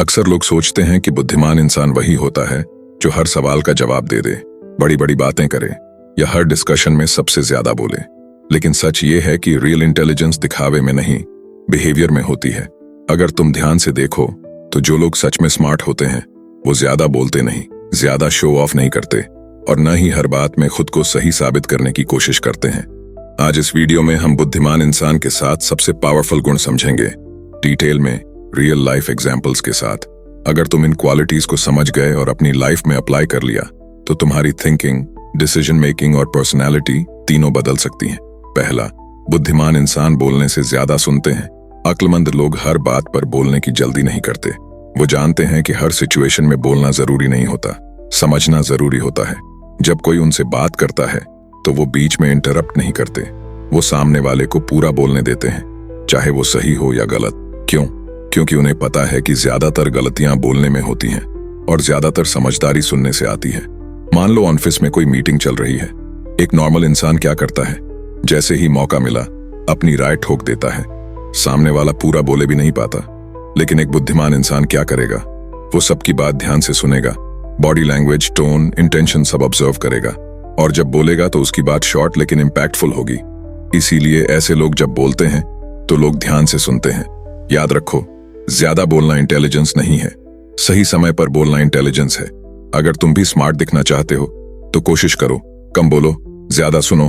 अक्सर लोग सोचते हैं कि बुद्धिमान इंसान वही होता है जो हर सवाल का जवाब दे दे, बड़ी बड़ी बातें करे या हर डिस्कशन में सबसे ज्यादा बोले। लेकिन सच ये है कि रियल इंटेलिजेंस दिखावे में नहीं, बिहेवियर में होती है। अगर तुम ध्यान से देखो तो जो लोग सच में स्मार्ट होते हैं वो ज्यादा बोलते नहीं, ज्यादा शो ऑफ नहीं करते और न ही हर बात में खुद को सही साबित करने की कोशिश करते हैं। आज इस वीडियो में हम बुद्धिमान इंसान के साथ सबसे पावरफुल गुण समझेंगे, डिटेल में, रियल लाइफ एग्जाम्पल्स के साथ। अगर तुम इन क्वालिटीज को समझ गए और अपनी लाइफ में अप्लाई कर लिया तो तुम्हारी थिंकिंग, डिसीजन मेकिंग और पर्सनैलिटी तीनों बदल सकती हैं। पहला, बुद्धिमान इंसान बोलने से ज्यादा सुनते हैं। अक्लमंद लोग हर बात पर बोलने की जल्दी नहीं करते। वो जानते हैं कि हर सिचुएशन में बोलना जरूरी नहीं होता, समझना जरूरी होता है। जब कोई उनसे बात करता है तो वो बीच में इंटरप्ट नहीं करते, वो सामने वाले को पूरा बोलने देते हैं, चाहे वो सही हो या गलत। क्यों? क्योंकि उन्हें पता है कि ज्यादातर गलतियां बोलने में होती हैं और ज्यादातर समझदारी सुनने से आती है। मान लो ऑफिस में कोई मीटिंग चल रही है। एक नॉर्मल इंसान क्या करता है? जैसे ही मौका मिला अपनी राय ठोक देता है, सामने वाला पूरा बोले भी नहीं पाता। लेकिन एक बुद्धिमान इंसान क्या करेगा? वो सबकी बात ध्यान से सुनेगा, बॉडी लैंग्वेज, टोन, इंटेंशन सब ऑब्जर्व करेगा और जब बोलेगा तो उसकी बात शॉर्ट लेकिन इम्पैक्टफुल होगी। इसीलिए ऐसे लोग जब बोलते हैं तो लोग ध्यान से सुनते हैं। याद रखो, ज्यादा बोलना इंटेलिजेंस नहीं है, सही समय पर बोलना इंटेलिजेंस है। अगर तुम भी स्मार्ट दिखना चाहते हो तो कोशिश करो, कम बोलो, ज्यादा सुनो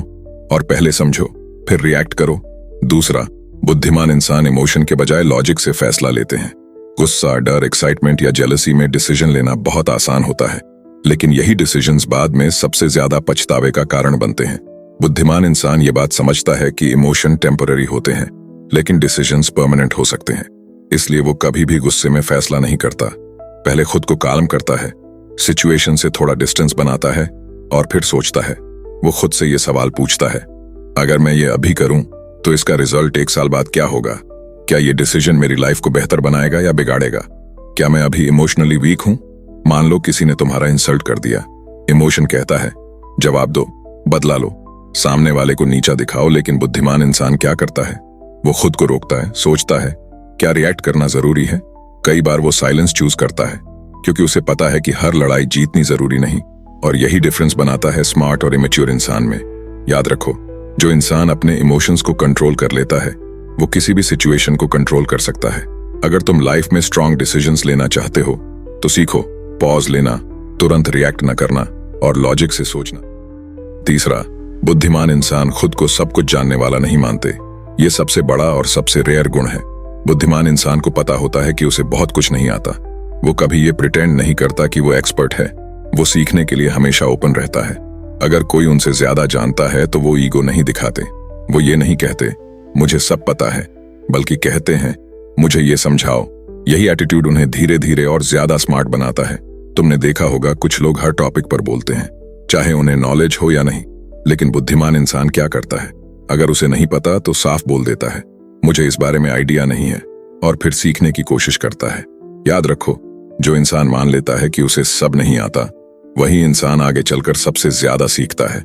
और पहले समझो, फिर रिएक्ट करो। दूसरा, बुद्धिमान इंसान इमोशन के बजाय लॉजिक से फैसला लेते हैं। गुस्सा, डर, एक्साइटमेंट या जेलसी में डिसीजन लेना बहुत आसान होता है, लेकिन यही डिसीजंस बाद में सबसे ज्यादा पछतावे का कारण बनते हैं। बुद्धिमान इंसान ये बात समझता है कि इमोशन टेम्पररी होते हैं लेकिन डिसीजंस परमानेंट हो सकते हैं। इसलिए वो कभी भी गुस्से में फैसला नहीं करता, पहले खुद को काल्म करता है, सिचुएशन से थोड़ा डिस्टेंस बनाता है और फिर सोचता है। वो खुद से ये सवाल पूछता है, अगर मैं ये अभी करूं तो इसका रिजल्ट 1 साल बाद क्या होगा? क्या ये डिसीजन मेरी लाइफ को बेहतर बनाएगा या बिगाड़ेगा? क्या मैं अभी इमोशनली वीक हूं? मान लो किसी ने तुम्हारा इंसल्ट कर दिया। इमोशन कहता है जवाब दो, बदला लो, सामने वाले को नीचा दिखाओ। लेकिन बुद्धिमान इंसान क्या करता है? वो खुद को रोकता है, सोचता है क्या रिएक्ट करना जरूरी है। कई बार वो साइलेंस चूज करता है क्योंकि उसे पता है कि हर लड़ाई जीतनी जरूरी नहीं, और यही डिफरेंस बनाता है स्मार्ट और इमेच्योर इंसान में। याद रखो, जो इंसान अपने इमोशंस को कंट्रोल कर लेता है वो किसी भी सिचुएशन को कंट्रोल कर सकता है। अगर तुम लाइफ में स्ट्रॉन्ग डिसीजंस लेना चाहते हो तो सीखो पॉज लेना, तुरंत रिएक्ट न करना और लॉजिक से सोचना। तीसरा, बुद्धिमान इंसान खुद को सब कुछ जानने वाला नहीं मानते। ये सबसे बड़ा और सबसे रेयर गुण है। बुद्धिमान इंसान को पता होता है कि उसे बहुत कुछ नहीं आता। वो कभी ये प्रिटेंड नहीं करता कि वो एक्सपर्ट है। वो सीखने के लिए हमेशा ओपन रहता है। अगर कोई उनसे ज्यादा जानता है तो वो ईगो नहीं दिखाते। वो ये नहीं कहते मुझे सब पता है, बल्कि कहते हैं मुझे ये समझाओ। यही एटीट्यूड उन्हें धीरे धीरे और ज्यादा स्मार्ट बनाता है। तुमने देखा होगा कुछ लोग हर टॉपिक पर बोलते हैं, चाहे उन्हें नॉलेज हो या नहीं। लेकिन बुद्धिमान इंसान क्या करता है? अगर उसे नहीं पता तो साफ बोल देता है, मुझे इस बारे में आइडिया नहीं है, और फिर सीखने की कोशिश करता है। याद रखो, जो इंसान मान लेता है कि उसे सब नहीं आता, वही इंसान आगे चलकर सबसे ज्यादा सीखता है।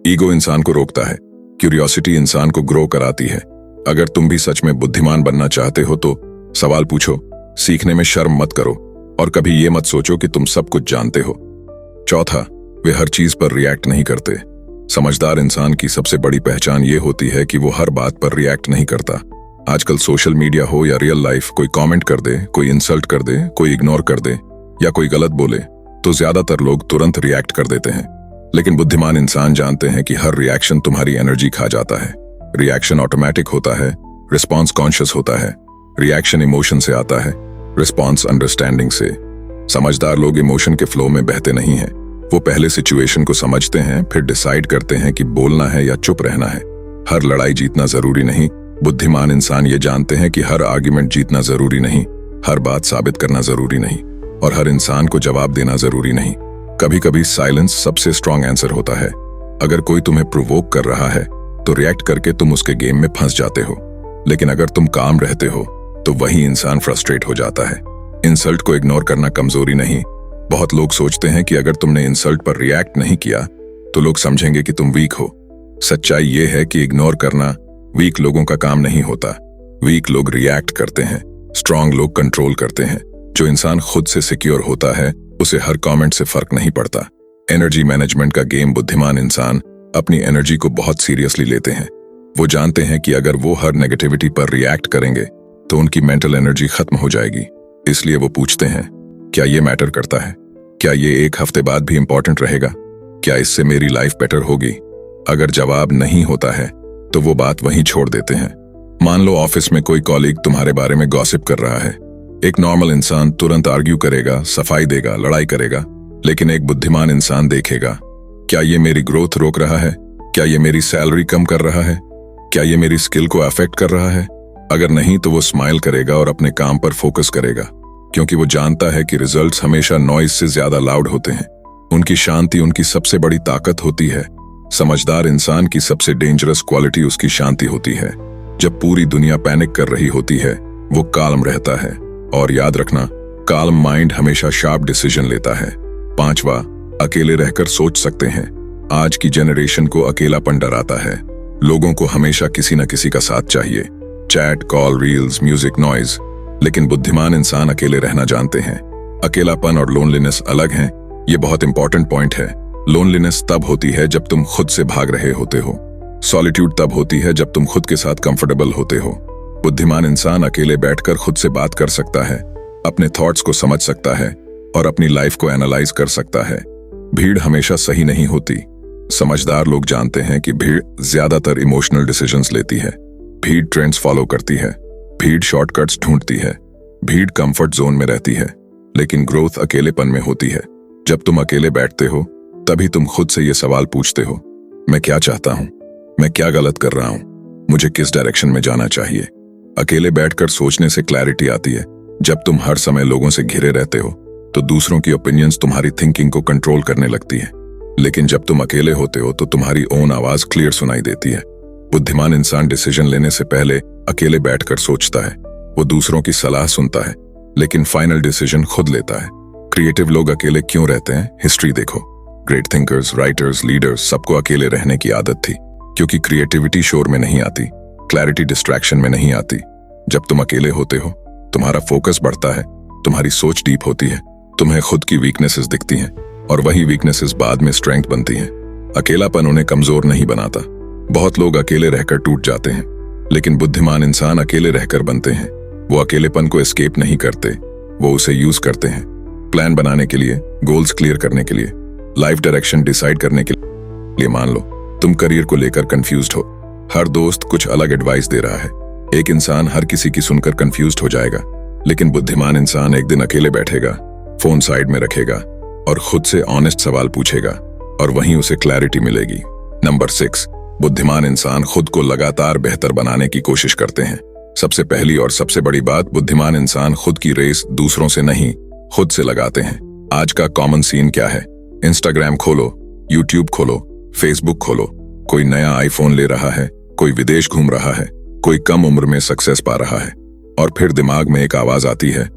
ईगो इंसान को रोकता है, क्यूरियोसिटी इंसान को ग्रो कराती है। अगर तुम भी सच में बुद्धिमान बनना चाहते हो तो सवाल पूछो, सीखने में शर्म मत करो और कभी ये मत सोचो कि तुम सब कुछ जानते हो। चौथा, वे हर चीज पर रिएक्ट नहीं करते। समझदार इंसान की सबसे बड़ी पहचान ये होती है कि वो हर बात पर रिएक्ट नहीं करता। आजकल सोशल मीडिया हो या रियल लाइफ, कोई कमेंट कर दे, कोई इंसल्ट कर दे, कोई इग्नोर कर दे या कोई गलत बोले तो ज्यादातर लोग तुरंत रिएक्ट कर देते हैं। लेकिन बुद्धिमान इंसान जानते हैं कि हर रिएक्शन तुम्हारी एनर्जी खा जाता है। रिएक्शन ऑटोमेटिक होता है, रिस्पॉन्स कॉन्शियस होता है। रिएक्शन इमोशन से आता है, रिस्पॉन्स अंडरस्टैंडिंग से। समझदार लोग इमोशन के फ्लो में बहते नहीं हैं। वो पहले सिचुएशन को समझते हैं, फिर डिसाइड करते हैं कि बोलना है या चुप रहना है। हर लड़ाई जीतना जरूरी नहीं। बुद्धिमान इंसान ये जानते हैं कि हर आर्ग्यूमेंट जीतना जरूरी नहीं, हर बात साबित करना जरूरी नहीं और हर इंसान को जवाब देना जरूरी नहीं। कभी कभी साइलेंस सबसे स्ट्रॉन्ग आंसर होता है। अगर कोई तुम्हें प्रोवोक कर रहा है तो रिएक्ट करके तुम उसके गेम में फंस जाते हो, लेकिन अगर तुम काम रहते हो तो वही इंसान फ्रस्ट्रेट हो जाता है। इंसल्ट को इग्नोर करना कमजोरी नहीं। बहुत लोग सोचते हैं कि अगर तुमने इंसल्ट पर रिएक्ट नहीं किया तो लोग समझेंगे कि तुम वीक हो। सच्चाई ये है कि इग्नोर करना वीक लोगों का काम नहीं होता। वीक लोग रिएक्ट करते हैं, स्ट्रांग लोग कंट्रोल करते हैं। जो इंसान खुद से सिक्योर होता है उसे हर कमेंट से फर्क नहीं पड़ता। एनर्जी मैनेजमेंट का गेम बुद्धिमान इंसान अपनी एनर्जी को बहुत सीरियसली लेते हैं। वो जानते हैं कि अगर वो हर नेगेटिविटी पर रिएक्ट करेंगे तो उनकी मेंटल एनर्जी खत्म हो जाएगी। इसलिए वो पूछते हैं, क्या ये मैटर करता है? क्या ये एक हफ्ते बाद भी इंपॉर्टेंट रहेगा? क्या इससे मेरी लाइफ बेटर होगी? अगर जवाब नहीं होता है तो वो बात वहीं छोड़ देते हैं। मान लो ऑफिस में कोई कॉलीग तुम्हारे बारे में गॉसिप कर रहा है। एक नॉर्मल इंसान तुरंत आर्ग्यू करेगा, सफाई देगा, लड़ाई करेगा, लेकिन एक बुद्धिमान इंसान देखेगा, क्या ये मेरी ग्रोथ रोक रहा है? क्या ये मेरी सैलरी कम कर रहा है? क्या ये मेरी स्किल को अफेक्ट कर रहा है? अगर नहीं तो वो स्माइल करेगा और अपने काम पर फोकस करेगा, क्योंकि वो जानता है कि रिजल्ट्स हमेशा नॉइज से ज्यादा लाउड होते हैं। उनकी शांति उनकी सबसे बड़ी ताकत होती है। समझदार इंसान की सबसे डेंजरस क्वालिटी उसकी शांति होती है। जब पूरी दुनिया पैनिक कर रही होती है वो काल्म रहता है। और याद रखना, काल्म माइंड हमेशा शार्प डिसीजन लेता है। 5वां, अकेले रहकर सोच सकते हैं। आज की जनरेशन को अकेलापन डराता है। लोगों को हमेशा किसी न किसी का साथ चाहिए, chat, call, reels, music, noise. लेकिन बुद्धिमान इंसान अकेले रहना जानते हैं। अकेलापन और लोनलीनेस अलग हैं। ये बहुत इंपॉर्टेंट पॉइंट है। लोनलीनेस तब होती है जब तुम खुद से भाग रहे होते हो। सॉलिट्यूड तब होती है जब तुम खुद के साथ कंफर्टेबल होते हो। बुद्धिमान इंसान अकेले बैठकर खुद से बात कर सकता है, अपने थॉट्स को समझ सकता है और अपनी लाइफ को एनालाइज कर सकता है। भीड़ हमेशा सही नहीं होती। समझदार लोग जानते हैं कि भीड़ ज्यादातर इमोशनल डिसीजंस लेती है। भीड़ ट्रेंड्स फॉलो करती है। भीड़ शॉर्टकट्स ढूंढती है। भीड़ कंफर्ट जोन में रहती है। लेकिन ग्रोथ अकेलेपन में होती है। जब तुम अकेले बैठते हो तभी तुम खुद से ये सवाल पूछते हो, मैं क्या चाहता हूं? मैं क्या गलत कर रहा हूं? मुझे किस डायरेक्शन में जाना चाहिए? अकेले बैठकर सोचने से क्लैरिटी आती है। जब तुम हर समय लोगों से घिरे रहते हो तो दूसरों की ओपिनियंस तुम्हारी थिंकिंग को कंट्रोल करने लगती है। लेकिन जब तुम अकेले होते हो तो तुम्हारी ओन आवाज क्लियर सुनाई देती है। बुद्धिमान इंसान डिसीजन लेने से पहले अकेले बैठकर सोचता है। वो दूसरों की सलाह सुनता है लेकिन फाइनल डिसीजन खुद लेता है। क्रिएटिव लोग अकेले क्यों रहते हैं? हिस्ट्री देखो। ग्रेट थिंकर्स, राइटर्स, लीडर्स, सबको अकेले रहने की आदत थी, क्योंकि क्रिएटिविटी शोर में नहीं आती, क्लैरिटी डिस्ट्रैक्शन में नहीं आती। जब तुम अकेले होते हो तुम्हारा फोकस बढ़ता है, तुम्हारी सोच डीप होती है, तुम्हें खुद की वीकनेसेस दिखती हैं और वही वीकनेसेस बाद में स्ट्रेंथ बनती हैं। अकेलापन उन्हें कमजोर नहीं बनाता। बहुत लोग अकेले रहकर टूट जाते हैं, लेकिन बुद्धिमान इंसान अकेले रहकर बनते हैं। वो अकेलेपन को एस्केप नहीं करते, वो उसे यूज करते हैं। प्लान बनाने के लिए, गोल्स क्लियर करने के लिए, लाइफ डायरेक्शन डिसाइड करने के लिए। मान लो तुम करियर को लेकर कंफ्यूज्ड हो। हर दोस्त कुछ अलग एडवाइस दे रहा है। एक इंसान हर किसी की सुनकर कंफ्यूज्ड हो जाएगा, लेकिन बुद्धिमान इंसान एक दिन अकेले बैठेगा, फोन साइड में रखेगा और खुद से ऑनेस्ट सवाल पूछेगा और वहीं उसे क्लैरिटी मिलेगी। नंबर 6, बुद्धिमान इंसान खुद को लगातार बेहतर बनाने की कोशिश करते हैं। सबसे पहली और सबसे बड़ी बात, बुद्धिमान इंसान खुद की रेस दूसरों से नहीं, खुद से लगाते हैं। आज का कॉमन सीन क्या है? इंस्टाग्राम खोलो, यूट्यूब खोलो, फेसबुक खोलो, कोई नया आईफोन ले रहा है, कोई विदेश घूम रहा है, कोई कम उम्र में सक्सेस पा रहा है, और फिर दिमाग में एक आवाज आती है,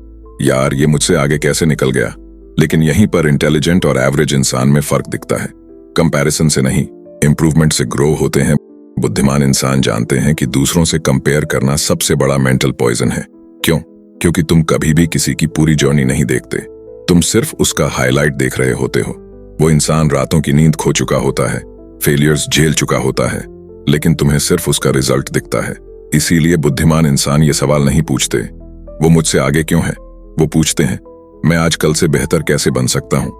यार ये मुझसे आगे कैसे निकल गया? लेकिन यहीं पर इंटेलिजेंट और एवरेज इंसान में फर्क दिखता है। कंपैरिजन से नहीं, इंप्रूवमेंट से ग्रो होते हैं। बुद्धिमान इंसान जानते हैं कि दूसरों से कंपेयर करना सबसे बड़ा मेंटल पॉइजन है। क्यों? क्योंकि तुम कभी भी किसी की पूरी जर्नी नहीं देखते, तुम सिर्फ उसका हाईलाइट देख रहे होते हो। वो इंसान रातों की नींद खो चुका होता है, फेलियर्स झेल चुका होता है, लेकिन तुम्हें सिर्फ उसका रिजल्ट दिखता है। इसीलिए बुद्धिमान इंसान ये सवाल नहीं पूछते, वो मुझसे आगे क्यों है? वो पूछते हैं, मैं आज कल से बेहतर कैसे बन सकता हूं?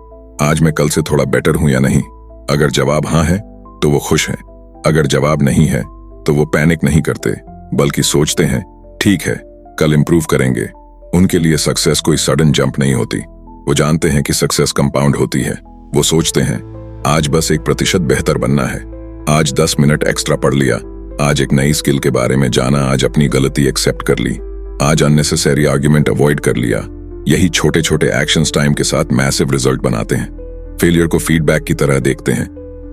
आज मैं कल से थोड़ा बेटर हूं या नहीं? अगर जवाब हाँ है तो वो खुश हैं। अगर जवाब नहीं है तो वो पैनिक नहीं करते, बल्कि सोचते हैं, ठीक है, कल इंप्रूव करेंगे। उनके लिए सक्सेस कोई सडन जंप नहीं होती। वो जानते हैं कि सक्सेस कंपाउंड होती है। वो सोचते हैं, आज बस 1% बेहतर बनना है, आज 10 मिनट एक्स्ट्रा पढ़ लिया, आज एक नई स्किल के बारे में जाना, आज अपनी गलती एक्सेप्ट कर ली, आज अननेसेसरी आर्ग्यूमेंट अवॉइड कर लिया। यही छोटे छोटे एक्शंस टाइम के साथ मैसिव रिजल्ट बनाते हैं। फेलियर को फीडबैक की तरह देखते हैं।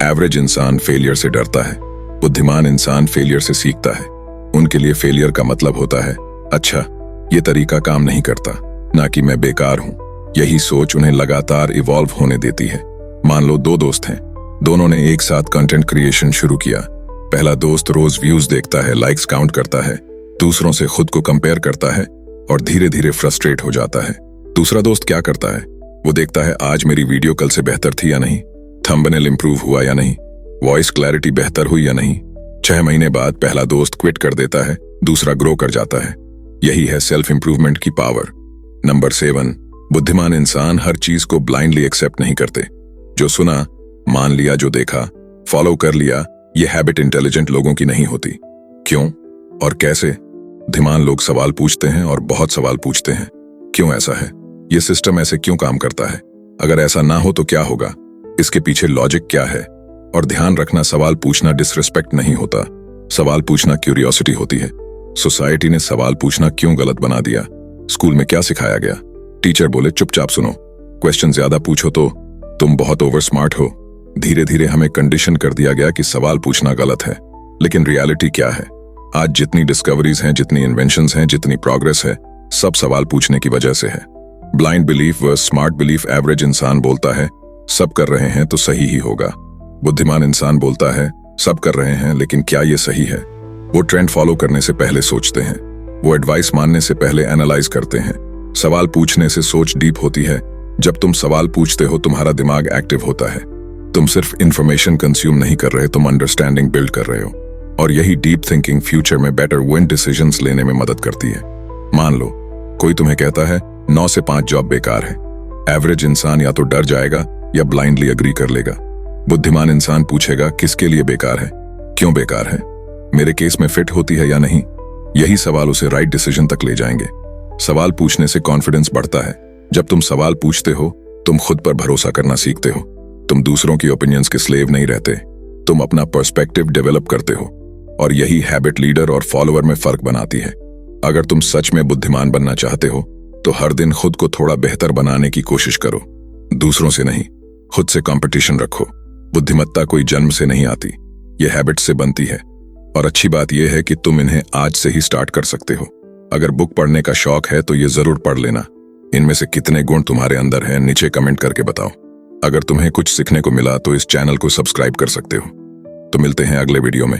एवरेज इंसान फेलियर से डरता है, बुद्धिमान इंसान फेलियर से सीखता है। उनके लिए फेलियर का मतलब होता है, अच्छा ये तरीका काम नहीं करता, ना कि मैं बेकार हूं। यही सोच उन्हें लगातार इवॉल्व होने देती है। मान लो 2 दोस्त हैं, दोनों ने एक साथ कंटेंट क्रिएशन शुरू किया। पहला दोस्त रोज व्यूज देखता है, लाइक्स काउंट करता है, दूसरों से खुद को कंपेयर करता है और धीरे धीरे फ्रस्ट्रेट हो जाता है। दूसरा दोस्त क्या करता है? वो देखता है आज मेरी वीडियो कल से बेहतर थी या नहीं, थंबनेल इंप्रूव हुआ या नहीं, वॉइस क्लैरिटी बेहतर हुई या नहीं। 6 महीने बाद पहला दोस्त क्विट कर देता है, दूसरा ग्रो कर जाता है। यही है सेल्फ इंप्रूवमेंट की पावर। नंबर 7, बुद्धिमान इंसान हर चीज को ब्लाइंडली एक्सेप्ट नहीं करते। जो सुना, मान लिया, जो देखा, फॉलो कर लिया, ये हैबिट इंटेलिजेंट लोगों की नहीं होती। क्यों और कैसे? बुद्धिमान लोग सवाल पूछते हैं और बहुत सवाल पूछते हैं। क्यों ऐसा है? ये सिस्टम ऐसे क्यों काम करता है? अगर ऐसा ना हो तो क्या होगा? इसके पीछे लॉजिक क्या है? और ध्यान रखना, सवाल पूछना डिसरिस्पेक्ट नहीं होता, सवाल पूछना क्यूरियोसिटी होती है। सोसाइटी ने सवाल पूछना क्यों गलत बना दिया? स्कूल में क्या सिखाया गया? टीचर बोले चुपचाप सुनो, क्वेश्चन ज्यादा पूछो तो तुम बहुत ओवर स्मार्ट हो। धीरे धीरे हमें कंडीशन कर दिया गया कि सवाल पूछना गलत है। लेकिन रियलिटी क्या है? आज जितनी डिस्कवरीज हैं, जितनी इन्वेंशंस हैं, जितनी प्रोग्रेस है, सब सवाल पूछने की वजह से है। ब्लाइंड बिलीफ व स्मार्ट बिलीफ। एवरेज इंसान बोलता है सब कर रहे हैं तो सही ही होगा। बुद्धिमान इंसान बोलता है सब कर रहे हैं लेकिन क्या ये सही है? वो ट्रेंड फॉलो करने से पहले सोचते हैं, वो एडवाइस मानने से पहले एनालाइज करते हैं। सवाल पूछने से सोच डीप होती है। जब तुम सवाल पूछते हो तुम्हारा दिमाग एक्टिव होता है। तुम सिर्फ इंफॉर्मेशन कंज्यूम नहीं कर रहे, तुम अंडरस्टैंडिंग बिल्ड कर रहे हो। और यही डीप थिंकिंग फ्यूचर में बेटर विन डिसीजंस लेने में मदद करती है। मान लो कोई तुम्हें कहता है 9 से 5 जॉब बेकार है। एवरेज इंसान या तो डर जाएगा या ब्लाइंडली अग्री कर लेगा। बुद्धिमान इंसान पूछेगा किसके लिए बेकार है, क्यों बेकार है, मेरे केस में फिट होती है या नहीं। यही सवाल उसे राइट डिसीजन तक ले जाएंगे। सवाल पूछने से कॉन्फिडेंस बढ़ता है। जब तुम सवाल पूछते हो तुम खुद पर भरोसा करना सीखते हो। तुम दूसरों की ओपिनियंस के स्लेव नहीं रहते, तुम अपना पर्सपेक्टिव डेवलप करते हो। और यही हैबिट लीडर और फॉलोअर में फर्क बनाती है। अगर तुम सच में बुद्धिमान बनना चाहते हो तो हर दिन खुद को थोड़ा बेहतर बनाने की कोशिश करो। दूसरों से नहीं, खुद से कंपटीशन रखो। बुद्धिमत्ता कोई जन्म से नहीं आती, यह हैबिट से बनती है। और अच्छी बात यह है कि तुम इन्हें आज से ही स्टार्ट कर सकते हो। अगर बुक पढ़ने का शौक है तो ये जरूर पढ़ लेना। इनमें से कितने गुण तुम्हारे अंदर हैं नीचे कमेंट करके बताओ। अगर तुम्हें कुछ सीखने को मिला तो इस चैनल को सब्सक्राइब कर सकते हो। तो मिलते हैं अगले वीडियो में।